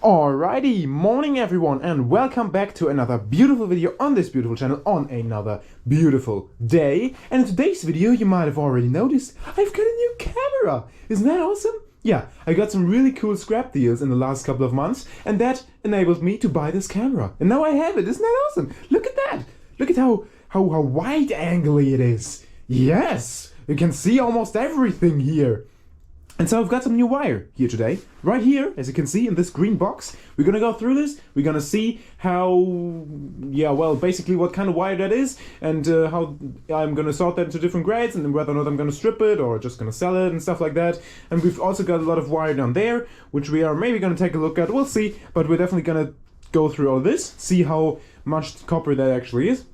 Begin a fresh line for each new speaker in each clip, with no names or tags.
Alrighty, morning everyone, and welcome back to another beautiful video on this beautiful channel on another beautiful day. And in today's video, you might have already noticed, I've got a new camera. Isn't that awesome? Yeah, I got some really cool scrap deals in the last couple of months, and that enabled me to buy this camera. And now I have it. Isn't that awesome? Look at that. Look at how wide angly it is. Yes, you can see almost everything here. And so I've got some new wire here today. Right here, as you can see in this green box. We're gonna go through this. We're gonna see how, basically what kind of wire that is, and how I'm gonna sort that into different grades, and whether or not I'm gonna strip it or just gonna sell it and stuff like that. And we've also got a lot of wire down there, which we are maybe gonna take a look at. We'll see, but we're definitely gonna go through all this, see how much copper that actually is,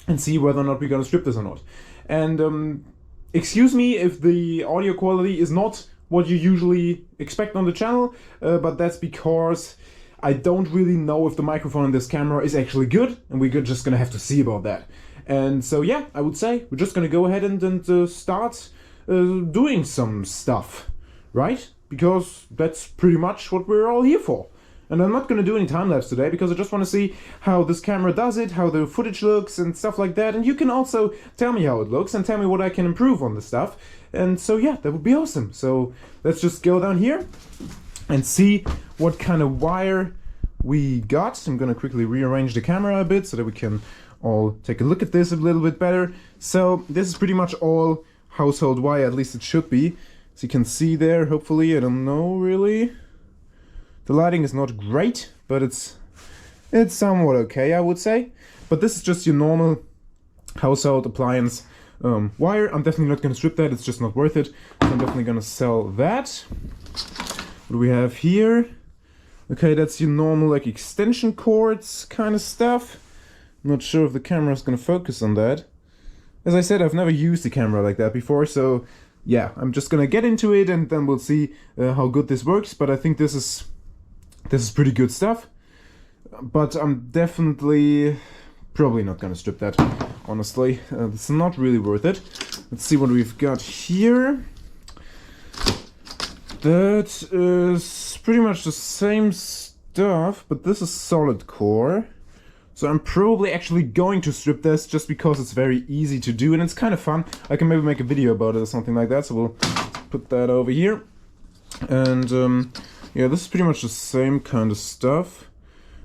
and see whether or not we're gonna strip this or not. And excuse me if the audio quality is not what you usually expect on the channel, but that's because I don't really know if the microphone in this camera is actually good, and we're just gonna have to see about that. And so yeah, I would say we're just gonna go ahead and start doing some stuff, right? Because that's pretty much what we're all here for. And I'm not going to do any time-lapse today because I just want to see how this camera does it, how the footage looks and stuff like that. And you can also tell me how it looks and tell me what I can improve on the stuff. And so yeah, that would be awesome. So let's just go down here and see what kind of wire we got. I'm going to quickly rearrange the camera a bit so that we can all take a look at this a little bit better. So this is pretty much all household wire, at least it should be. So you can see there, hopefully, I don't know really. The lighting is not great, but it's somewhat okay, I would say. But this is just your normal household appliance wire. I'm definitely not going to strip that, it's just not worth it. So I'm definitely going to sell that. What do we have here? Okay, that's your normal like extension cords kind of stuff. I'm not sure if the camera is going to focus on that. As I said, I've never used a camera like that before, so yeah, I'm just going to get into it and then we'll see how good this works. But I think this is pretty good stuff, but I'm definitely probably not gonna strip that, honestly. It's not really worth it. Let's see what we've got here. That is pretty much the same stuff, but this is solid core. So I'm probably actually going to strip this just because it's very easy to do and it's kind of fun. I can maybe make a video about it or something like that, so we'll put that over here. And yeah, this is pretty much the same kind of stuff.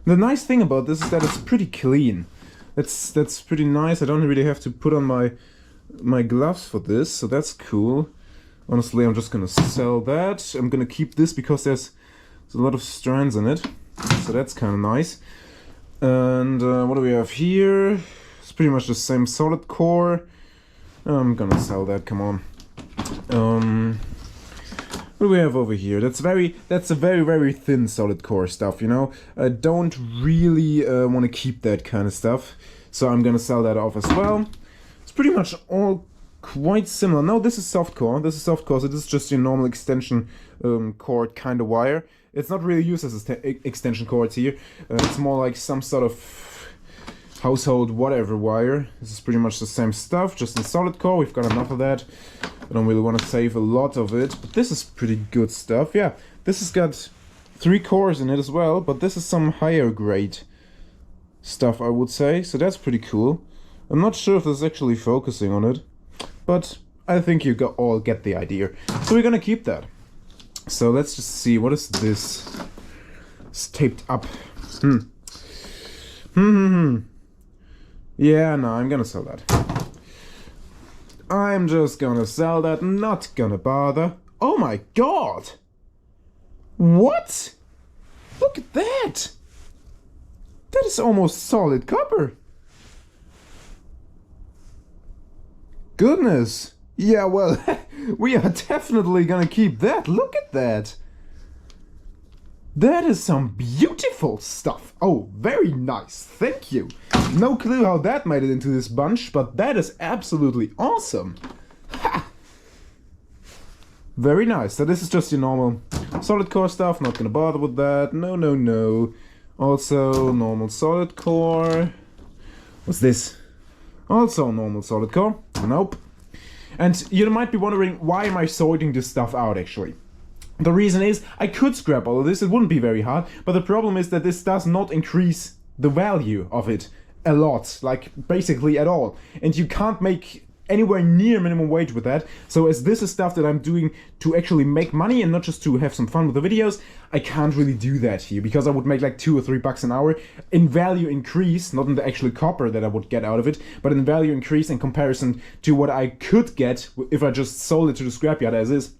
The nice thing about this is that it's pretty clean. That's pretty nice. I don't really have to put on my gloves for this, so that's cool. Honestly, I'm just gonna sell that. I'm gonna keep this because there's a lot of strands in it, so that's kind of nice. And what do we have here? It's pretty much the same solid core. I'm gonna sell that. Come on. What do we have over here? That's a very thin solid core stuff, you know. I don't really want to keep that kind of stuff, so I'm gonna sell that off as well. It's pretty much all quite similar. No, this is soft core. This is soft core, so this is just your normal extension cord kind of wire. It's not really used as extension cords here. It's more like some sort of household whatever wire. This is pretty much the same stuff, just in solid core. We've got enough of that. I don't really want to save a lot of it, but this is pretty good stuff. Yeah, this has got 3 cores in it as well, but this is some higher grade stuff, I would say, so that's pretty cool. I'm not sure if this is actually focusing on it, but I think you all get the idea. So we're gonna keep that. So let's just see, what is this? It's taped up. Yeah, no, I'm gonna sell that. I'm just gonna sell that, not gonna bother. Oh my god! What? Look at that! That is almost solid copper. Goodness. Yeah, well, we are definitely gonna keep that. Look at that. That is some beautiful stuff. Oh, very nice. Thank you. No clue how that made it into this bunch, but that is absolutely awesome. Ha! Very nice. So this is just your normal solid core stuff. Not gonna bother with that. No. Also, normal solid core. What's this? Also normal solid core. Nope. And you might be wondering, why am I sorting this stuff out actually? The reason is, I could scrap all of this, it wouldn't be very hard, but the problem is that this does not increase the value of it a lot, like basically at all. And you can't make anywhere near minimum wage with that. So as this is stuff that I'm doing to actually make money and not just to have some fun with the videos, I can't really do that here, because I would make like $2 or $3 an hour in value increase, not in the actual copper that I would get out of it, but in value increase in comparison to what I could get if I just sold it to the scrapyard as is.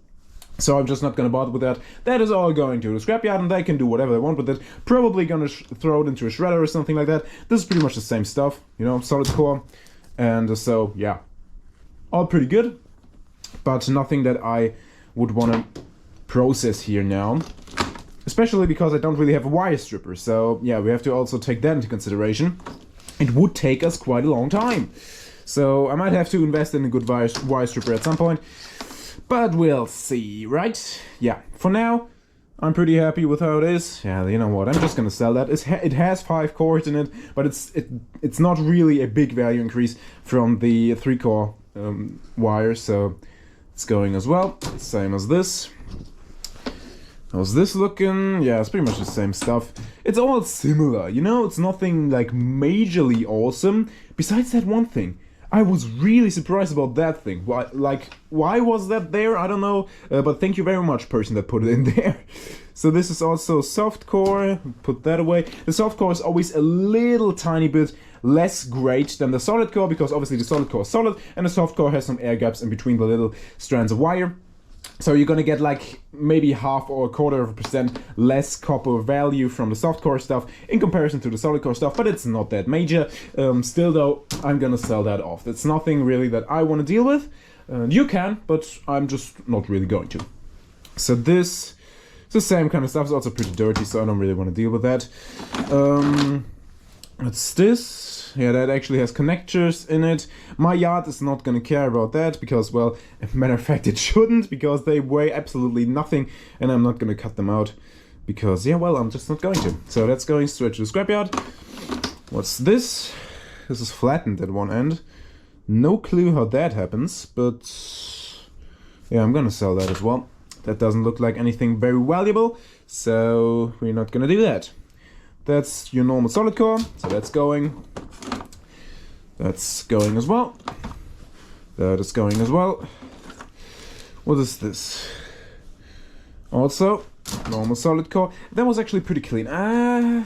So I'm just not going to bother with that. That is all going to the scrapyard, and they can do whatever they want with it. Probably going to throw it into a shredder or something like that. This is pretty much the same stuff, you know, solid core. And so, yeah, all pretty good, but nothing that I would want to process here now. Especially because I don't really have a wire stripper. So, yeah, we have to also take that into consideration. It would take us quite a long time. So I might have to invest in a good wire stripper at some point. But we'll see, right? Yeah, for now, I'm pretty happy with how it is. Yeah, you know what, I'm just gonna sell that. It has 5 cores in it, but it's not really a big value increase from the 3-core wire, so it's going as well. Same as this. How's this looking? Yeah, it's pretty much the same stuff. It's all similar, you know? It's nothing like majorly awesome. Besides that one thing. I was really surprised about that thing. Why was that there? I don't know, but thank you very much, person that put it in there. So this is also soft core, put that away. The soft core is always a little tiny bit less great than the solid core, because obviously the solid core is solid, and the soft core has some air gaps in between the little strands of wire. So you're gonna get like maybe 0.5 or 1/4% less copper value from the soft core stuff in comparison to the solid core stuff, but it's not that major. Still though, I'm gonna sell that off. It's nothing really that I want to deal with. You can, but I'm just not really going to. So this is the same kind of stuff. It's also pretty dirty, so I don't really want to deal with that. What's this? Yeah, that actually has connectors in it. My yard is not gonna care about that because, well, as a matter of fact, it shouldn't, because they weigh absolutely nothing, and I'm not gonna cut them out because, yeah, well, I'm just not going to. So that's going straight to the scrapyard. What's this? This is flattened at one end. No clue how that happens, but yeah, I'm gonna sell that as well. That doesn't look like anything very valuable, so we're not gonna do that. That's your normal solid core, so that's going. That's going as well. That is going as well. What is this? Also, normal solid core. That was actually pretty clean. I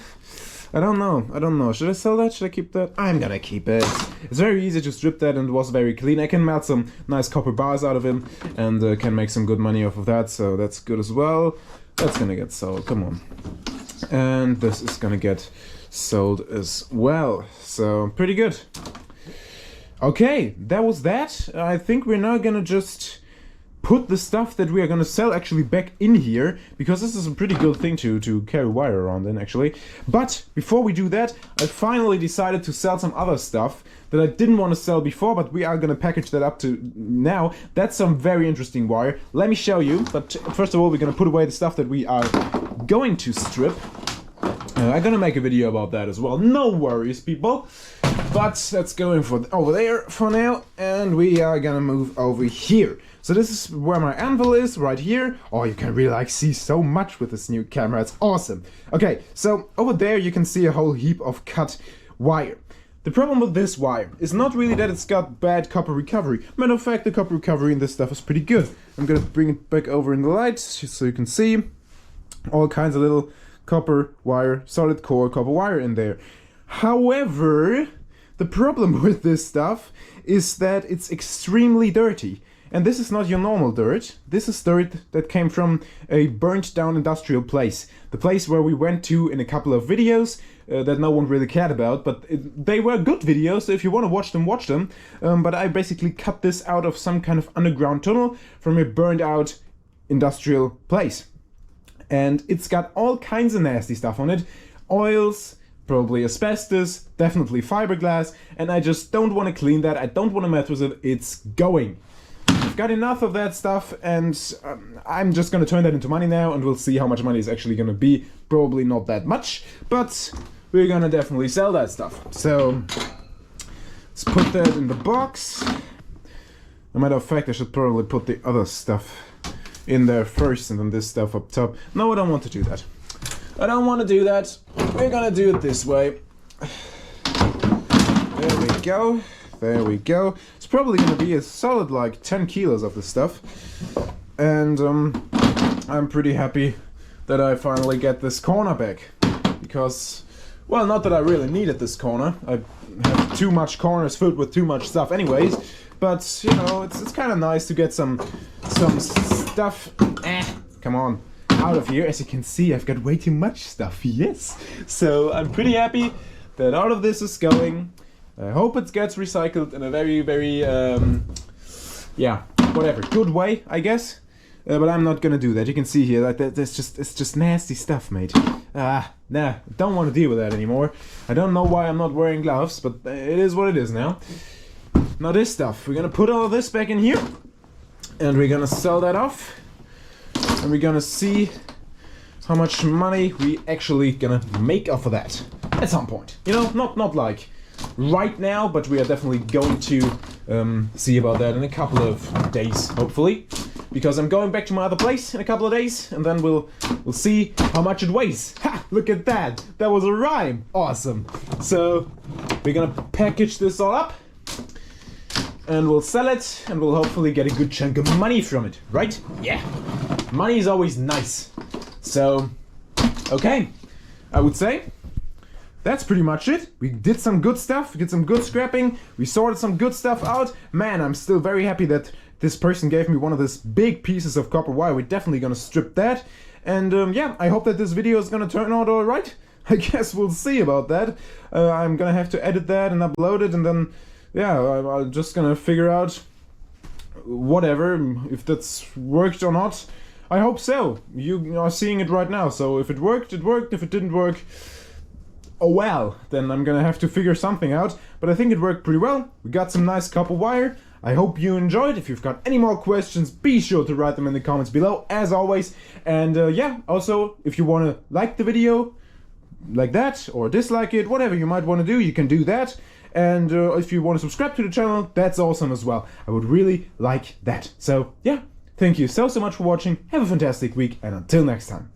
don't know. Should I sell that? Should I keep that? I'm gonna keep it. It's very easy to strip that, and it was very clean. I can melt some nice copper bars out of him, and can make some good money off of that, so that's good as well. That's gonna get sold, come on. And this is gonna get sold as well, so pretty good. Okay, that was that. I think we're now gonna just put the stuff that we are gonna sell actually back in here, because this is a pretty good thing to carry wire around in actually. But before we do that, I finally decided to sell some other stuff that I didn't want to sell before, but we are gonna package that up to now. That's some very interesting wire. Let me show you, but first of all, we're gonna put away the stuff that we are going to strip. I'm gonna make a video about that as well, no worries people. But that's going for over there for now, and we are gonna move over here. So this is where my anvil is, right here. Oh, you can really like see so much with this new camera, it's awesome. Okay, so over there you can see a whole heap of cut wire. The problem with this wire is not really that it's got bad copper recovery. Matter of fact, the copper recovery in this stuff is pretty good. I'm gonna bring it back over in the light just so you can see all kinds of little copper wire, solid core copper wire in there. However, the problem with this stuff is that it's extremely dirty. And this is not your normal dirt. This is dirt that came from a burnt down industrial place. The place where we went to in a couple of videos that no one really cared about, but they were good videos, so if you want to watch them, watch them. But I basically cut this out of some kind of underground tunnel from a burned out industrial place. And it's got all kinds of nasty stuff on it. Oils, probably asbestos, definitely fiberglass, and I just don't want to clean that. I don't want to mess with it. It's going. I've got enough of that stuff, and I'm just gonna turn that into money now, and we'll see how much money is actually gonna be. Probably not that much, but we're gonna definitely sell that stuff. So let's put that in the box. As a matter of fact, I should probably put the other stuff in there first and then this stuff up top. No, I don't want to do that. I don't want to do that. We're gonna do it this way. There we go. There we go. It's probably gonna be a solid like 10 kilos of this stuff. And I'm pretty happy that I finally get this corner back. Because, well, not that I really needed this corner. I have too much corners filled with too much stuff anyways. But, you know, it's kind of nice to get some stuff, come on, out of here. As you can see, I've got way too much stuff, yes. So I'm pretty happy that all of this is going. I hope it gets recycled in a very, very, yeah, whatever, good way, I guess. But I'm not gonna do that. You can see here that it's just nasty stuff, mate. Nah, don't want to deal with that anymore. I don't know why I'm not wearing gloves, but it is what it is now. Now this stuff, we're gonna put all of this back in here, and we're gonna sell that off, and we're gonna see how much money we actually gonna make off of that at some point. You know, not like right now, but we are definitely going to see about that in a couple of days, hopefully, because I'm going back to my other place in a couple of days, and then we'll see how much it weighs. Ha! Look at that! That was a rhyme. Awesome. So we're gonna package this all up, and we'll sell it, and we'll hopefully get a good chunk of money from it, right? Yeah, money is always nice. So, okay, I would say that's pretty much it. We did some good stuff, we did some good scrapping, we sorted some good stuff out. Man, I'm still very happy that this person gave me one of these big pieces of copper wire. We're definitely gonna strip that. And yeah, I hope that this video is gonna turn out alright. I guess we'll see about that. I'm gonna have to edit that and upload it, and then yeah, I'm just gonna figure out whatever, if that's worked or not. I hope so. You are seeing it right now, so if it worked, it worked. If it didn't work, oh well, then I'm gonna have to figure something out. But I think it worked pretty well. We got some nice copper wire. I hope you enjoyed. If you've got any more questions, be sure to write them in the comments below, as always. And yeah, also, if you wanna like the video like that, or dislike it, whatever you might wanna do, you can do that. And if you want to subscribe to the channel, that's awesome as well. I would really like that. So yeah, thank you so much for watching. Have a fantastic week, and until next time.